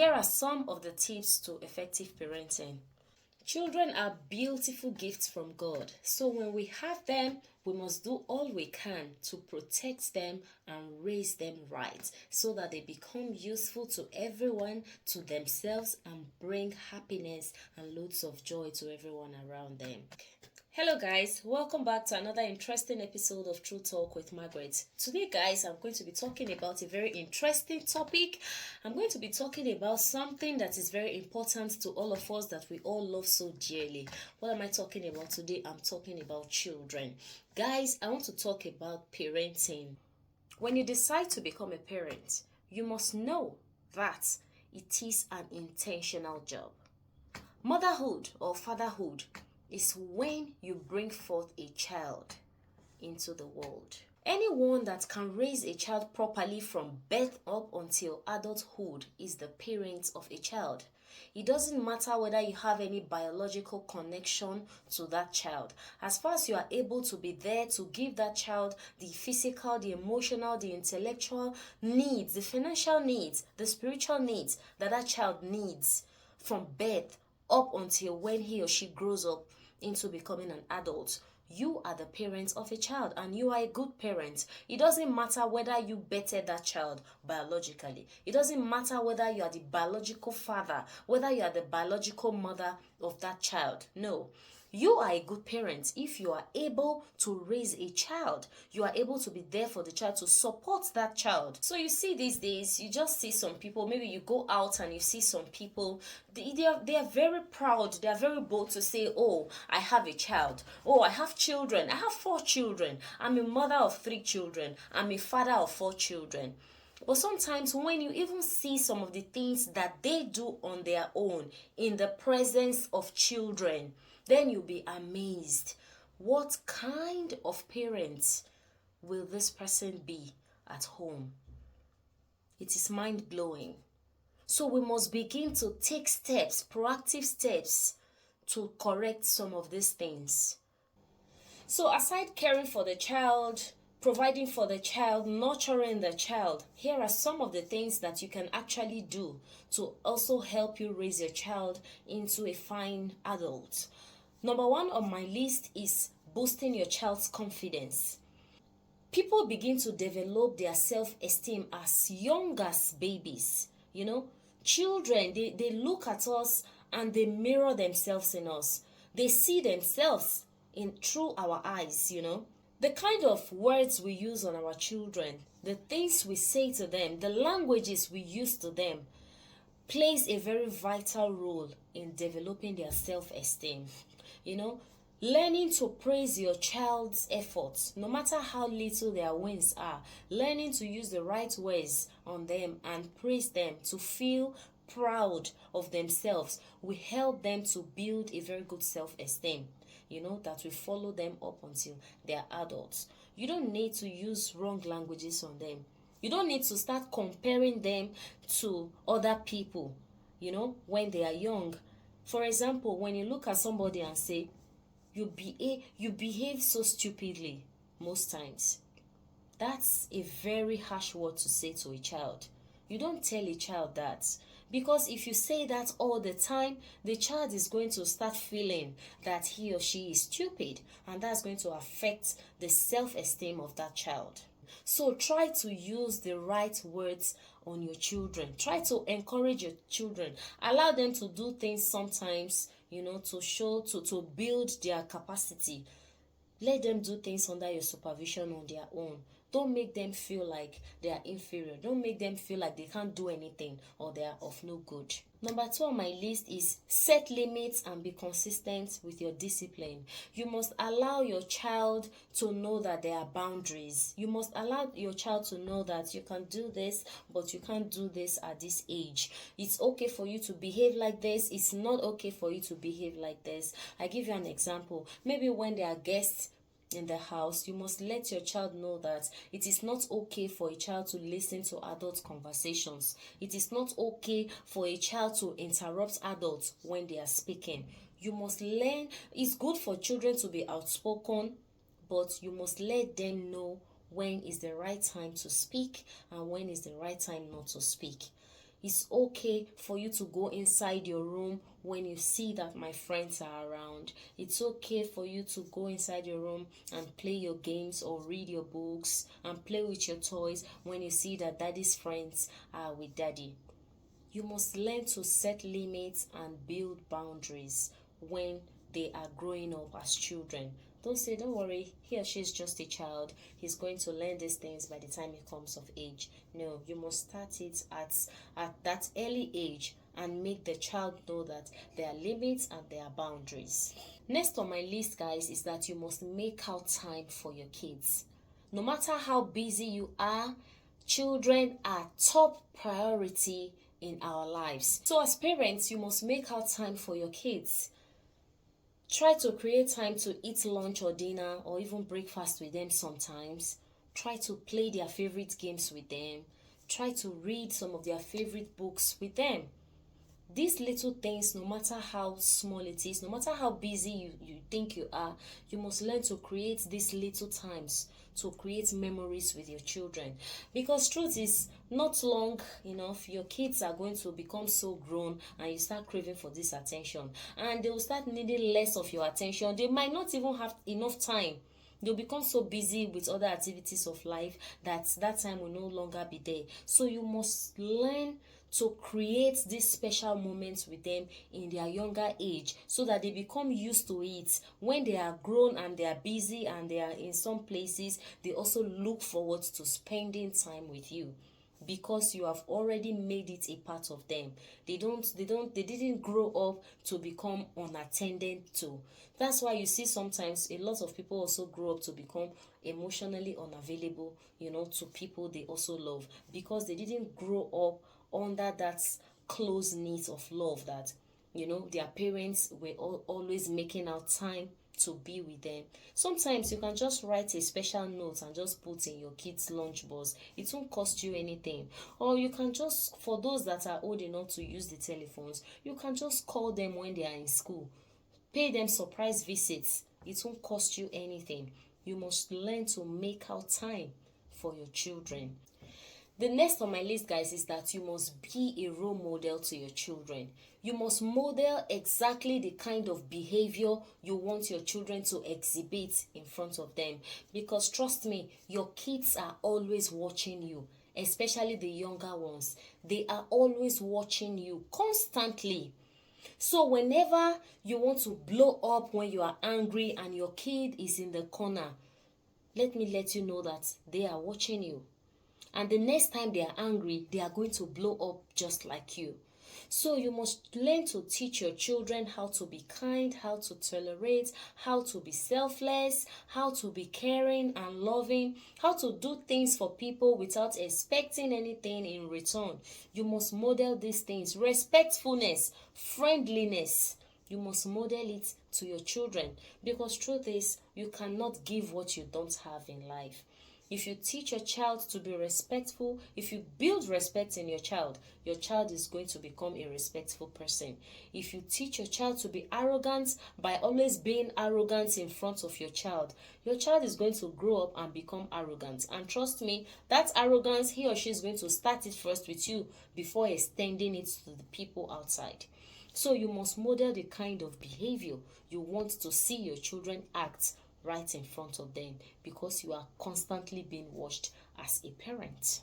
Here are some of the tips to effective parenting. Children are beautiful gifts from God. So when we have them, we must do all we can to protect them and raise them right so that they become useful to everyone, to themselves, and bring happiness and loads of joy to everyone around them. Hello guys, welcome back to another interesting episode of True Talk with Margaret. Today guys, I'm going to be talking about a very interesting topic. I'm going to be talking about something that is very important to all of us that we all love so dearly. What am I talking about today? I'm talking about children. Guys, I want to talk about parenting. When you decide to become a parent, you must know that it is an intentional job. Motherhood or fatherhood is when you bring forth a child into the world. Anyone that can raise a child properly from birth up until adulthood is the parent of a child. It doesn't matter whether you have any biological connection to that child. As far as you are able to be there to give that child the physical, the emotional, the intellectual needs, the financial needs, the spiritual needs that child needs from birth up until when he or she grows up into becoming an adult, you are the parent of a child and you are a good parent. It doesn't matter whether you bettered that child biologically. It doesn't matter whether you are the biological father, whether you are the biological mother of that child. No. You are a good parent if you are able to raise a child. You are able to be there for the child, to support that child. So you see these days, you just see some people, maybe you go out and you see some people, they are very proud, they are very bold to say, oh, I have a child. Oh, I have children. I have 4 children. I'm a mother of 3 children. I'm a father of 4 children. But sometimes when you even see some of the things that they do on their own in the presence of children, then you'll be amazed. What kind of parents will this person be at home? It is mind-blowing. So we must begin to take steps, proactive steps, to correct some of these things. So aside caring for the child, providing for the child, nurturing the child, here are some of the things that you can actually do to also help you raise your child into a fine adult. Number 1 on my list is boosting your child's confidence. People begin to develop their self-esteem as young as babies. Children, they look at us and they mirror themselves in us. They see themselves through our eyes. The kind of words we use on our children, the things we say to them, the languages we use to them plays a very vital role in developing their self-esteem. Learning to praise your child's efforts, no matter how little their wins are, learning to use the right words on them and praise them to feel proud of themselves will help them to build a very good self-esteem, that will follow them up until they're adults. You don't need to use wrong languages on them. You don't need to start comparing them to other people, when they are young. For example, when you look at somebody and say, you behave so stupidly most times. That's a very harsh word to say to a child. You don't tell a child that, because if you say that all the time, the child is going to start feeling that he or she is stupid, and that's going to affect the self-esteem of that child. So try to use the right words on your children. Try to encourage your children. Allow them to do things sometimes, to build their capacity. Let them do things under your supervision on their own. Don't make them feel like they are inferior. Don't make them feel like they can't do anything or they are of no good. Number 2 on my list is set limits and be consistent with your discipline. You must allow your child to know that there are boundaries. You must allow your child to know that you can do this, but you can't do this at this age. It's okay for you to behave like this. It's not okay for you to behave like this. I give you an example. Maybe when there are guests in the house, you must let your child know that it is not okay for a child to listen to adult conversations. It is not okay for a child to interrupt adults when they are speaking. You must learn. It's good for children to be outspoken, but you must let them know when is the right time to speak and when is the right time not to speak. It's okay for you to go inside your room when you see that my friends are around. It's okay for you to go inside your room and play your games or read your books and play with your toys when you see that daddy's friends are with daddy. You must learn to set limits and build boundaries when they are growing up as children. Don't say, don't worry, he or she is just a child. He's going to learn these things by the time he comes of age. No, you must start it at that early age and make the child know that there are limits and there are boundaries. Next on my list, guys, is that you must make out time for your kids. No matter how busy you are, children are top priority in our lives. So as parents, you must make out time for your kids. Try to create time to eat lunch or dinner or even breakfast with them sometimes. Try to play their favorite games with them. Try to read some of their favorite books with them. These little things, no matter how small it is, no matter how busy you think you are, you must learn to create these little times to create memories with your children. Because truth is, not long enough, your kids are going to become so grown and you start craving for this attention. And they will start needing less of your attention. They might not even have enough time. They'll become so busy with other activities of life that time will no longer be there. So you must learn to create these special moments with them in their younger age so that they become used to it. When they are grown and they are busy and they are in some places, they also look forward to spending time with you because you have already made it a part of them. They didn't grow up to become unattended to. That's why you see sometimes a lot of people also grow up to become emotionally unavailable, to people they also love, because they didn't grow up under that close knit of love that their parents were always making out time to be with them. Sometimes you can just write a special note and just put in your kids' lunchbox. It won't cost you anything. Or you can just, for those that are old enough to use the telephones, you can just call them when they are in school. Pay them surprise visits. It won't cost you anything. You must learn to make out time for your children. The next on my list, guys, is that you must be a role model to your children. You must model exactly the kind of behavior you want your children to exhibit in front of them. Because trust me, your kids are always watching you, especially the younger ones. They are always watching you constantly. So whenever you want to blow up when you are angry and your kid is in the corner, let me let you know that they are watching you. And the next time they are angry, they are going to blow up just like you. So you must learn to teach your children how to be kind, how to tolerate, how to be selfless, how to be caring and loving, how to do things for people without expecting anything in return. You must model these things. Respectfulness, friendliness. You must model it to your children, because truth is, you cannot give what you don't have in life. If you teach your child to be respectful, if you build respect in your child is going to become a respectful person. If you teach your child to be arrogant by always being arrogant in front of your child is going to grow up and become arrogant. And trust me, that arrogance, he or she is going to start it first with you before extending it to the people outside. So you must model the kind of behavior you want to see your children act right in front of them, because you are constantly being watched as a parent.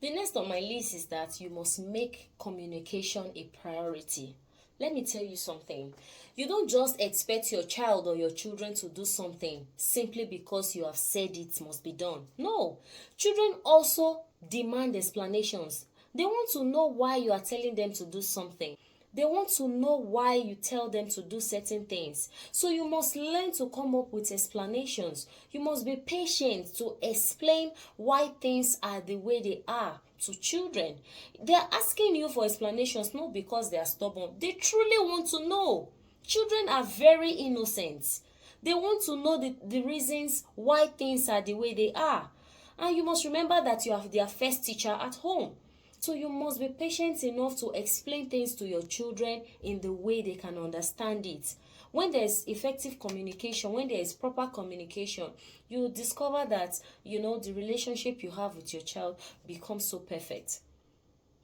The next on my list is that you must make communication a priority. Let me tell you something. You don't just expect your child or your children to do something simply because you have said it must be done. No. Children also demand explanations. They want to know why you are telling them to do something. They want to know why you tell them to do certain things. So you must learn to come up with explanations. You must be patient to explain why things are the way they are to children. They are asking you for explanations not because they are stubborn. They truly want to know. Children are very innocent. They want to know the reasons why things are the way they are. And you must remember that you are their first teacher at home. So you must be patient enough to explain things to your children in the way they can understand it. When there is effective communication, when there is proper communication, you will discover that, the relationship you have with your child becomes so perfect.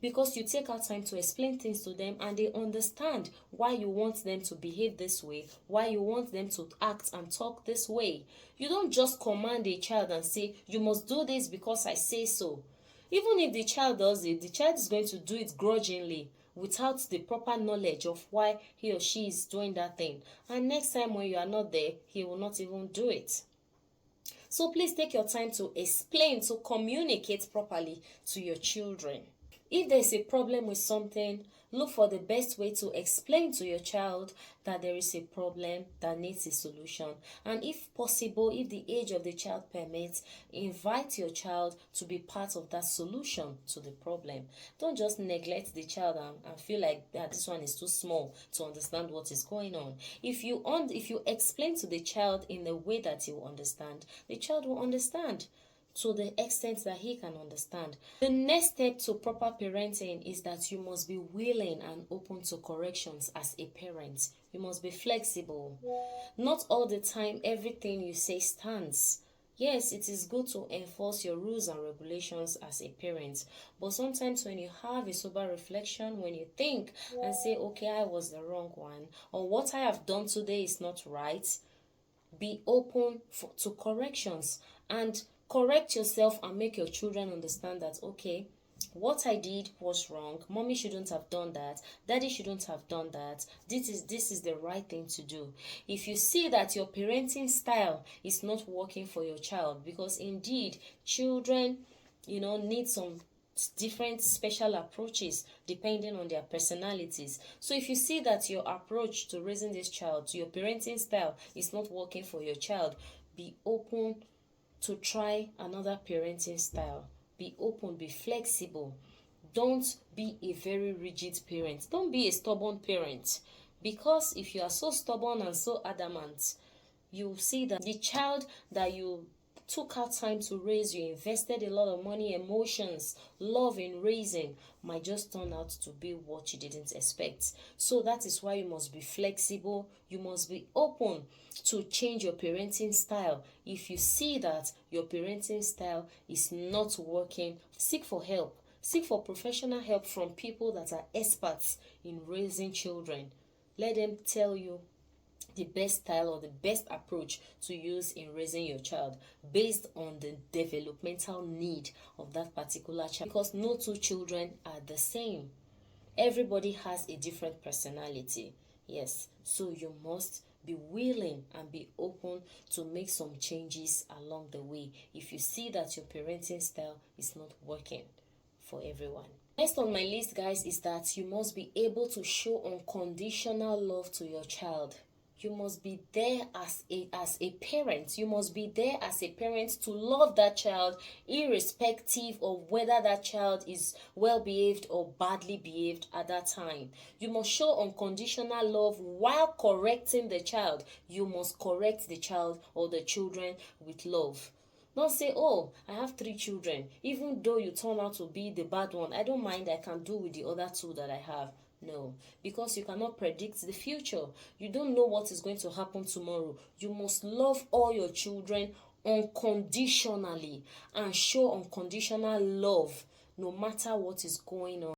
because you take out time to explain things to them and they understand why you want them to behave this way, why you want them to act and talk this way. You don't just command a child and say, you must do this because I say so. Even if the child does it, the child is going to do it grudgingly without the proper knowledge of why he or she is doing that thing. And next time when you are not there, he will not even do it. So please take your time to explain, to communicate properly to your children. If there's a problem with something, look for the best way to explain to your child that there is a problem that needs a solution. And if possible, if the age of the child permits, invite your child to be part of that solution to the problem. Don't just neglect the child and feel like that this one is too small to understand what is going on. If you explain to the child in the way that he will understand, the child will understand to the extent that he can understand. The next step to proper parenting is that you must be willing and open to corrections as a parent. You must be flexible. Not all the time everything you say stands. Yes, it is good to enforce your rules and regulations as a parent, but sometimes when you have a sober reflection, when you think and say, okay, I was the wrong one, or what I have done today is not right, be open to corrections and correct yourself and make your children understand that, okay, what I did was wrong. Mommy shouldn't have done that. Daddy shouldn't have done that. This is the right thing to do. If you see that your parenting style is not working for your child, because indeed children, need some different special approaches depending on their personalities. So if you see that your approach to raising this child, to your parenting style is not working for your child, be open to try another parenting style. Be open, be flexible. Don't be a very rigid parent. Don't be a stubborn parent, because if you are so stubborn and so adamant, you see that the child that you took out time to raise, you invested a lot of money, emotions, love in raising, might just turn out to be what you didn't expect. So that is why you must be flexible. You must be open to change your parenting style. If you see that your parenting style is not working, seek for help. Seek for professional help from people that are experts in raising children. Let them tell you the best style or the best approach to use in raising your child based on the developmental need of that particular child, because no two children are the same. Everybody has a different personality. Yes, so you must be willing and be open to make some changes along the way if you see that your parenting style is not working for everyone. Next on my list, guys, is that you must be able to show unconditional love to your child. You must be there as a parent. You must be there as a parent to love that child irrespective of whether that child is well behaved or badly behaved at that time. You must show unconditional love while correcting the child. You must correct the child or the children with love. Don't say, oh, I have 3 children. Even though you turn out to be the bad one, I don't mind, I can do with the other 2 that I have. No, because you cannot predict the future. You don't know what is going to happen tomorrow. You must love all your children unconditionally and show unconditional love no matter what is going on.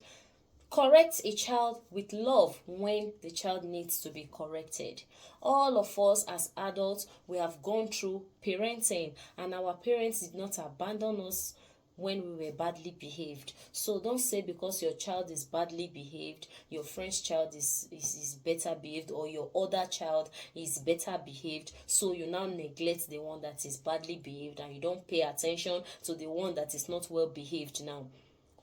Correct a child with love when the child needs to be corrected. All of us as adults, we have gone through parenting, and our parents did not abandon us when we were badly behaved. So don't say because your child is badly behaved, your friend's child is better behaved, or your other child is better behaved, so you now neglect the one that is badly behaved and you don't pay attention to the one that is not well behaved now.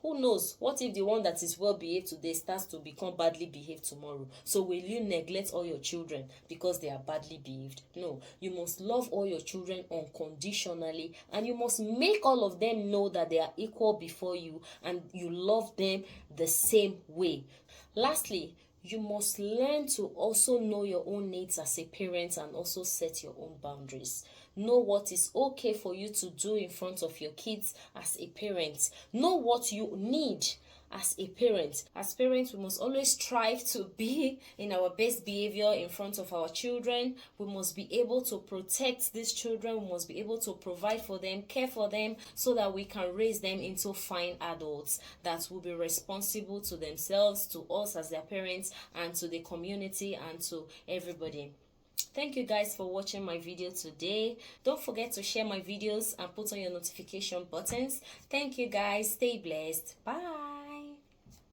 Who knows? What if the one that is well behaved today starts to become badly behaved tomorrow? So will you neglect all your children because they are badly behaved? No. You must love all your children unconditionally, and you must make all of them know that they are equal before you and you love them the same way. Lastly, you must learn to also know your own needs as a parent and also set your own boundaries. Know what is okay for you to do in front of your kids as a parent. Know what you need as a parent. As parents, we must always strive to be in our best behavior in front of our children. We must be able to protect these children. We must be able to provide for them, care for them, so that we can raise them into fine adults that will be responsible to themselves, to us as their parents, and to the community and to everybody. Thank you guys for watching my video today. Don't forget to share my videos and put on your notification buttons. Thank you guys. Stay blessed. Bye.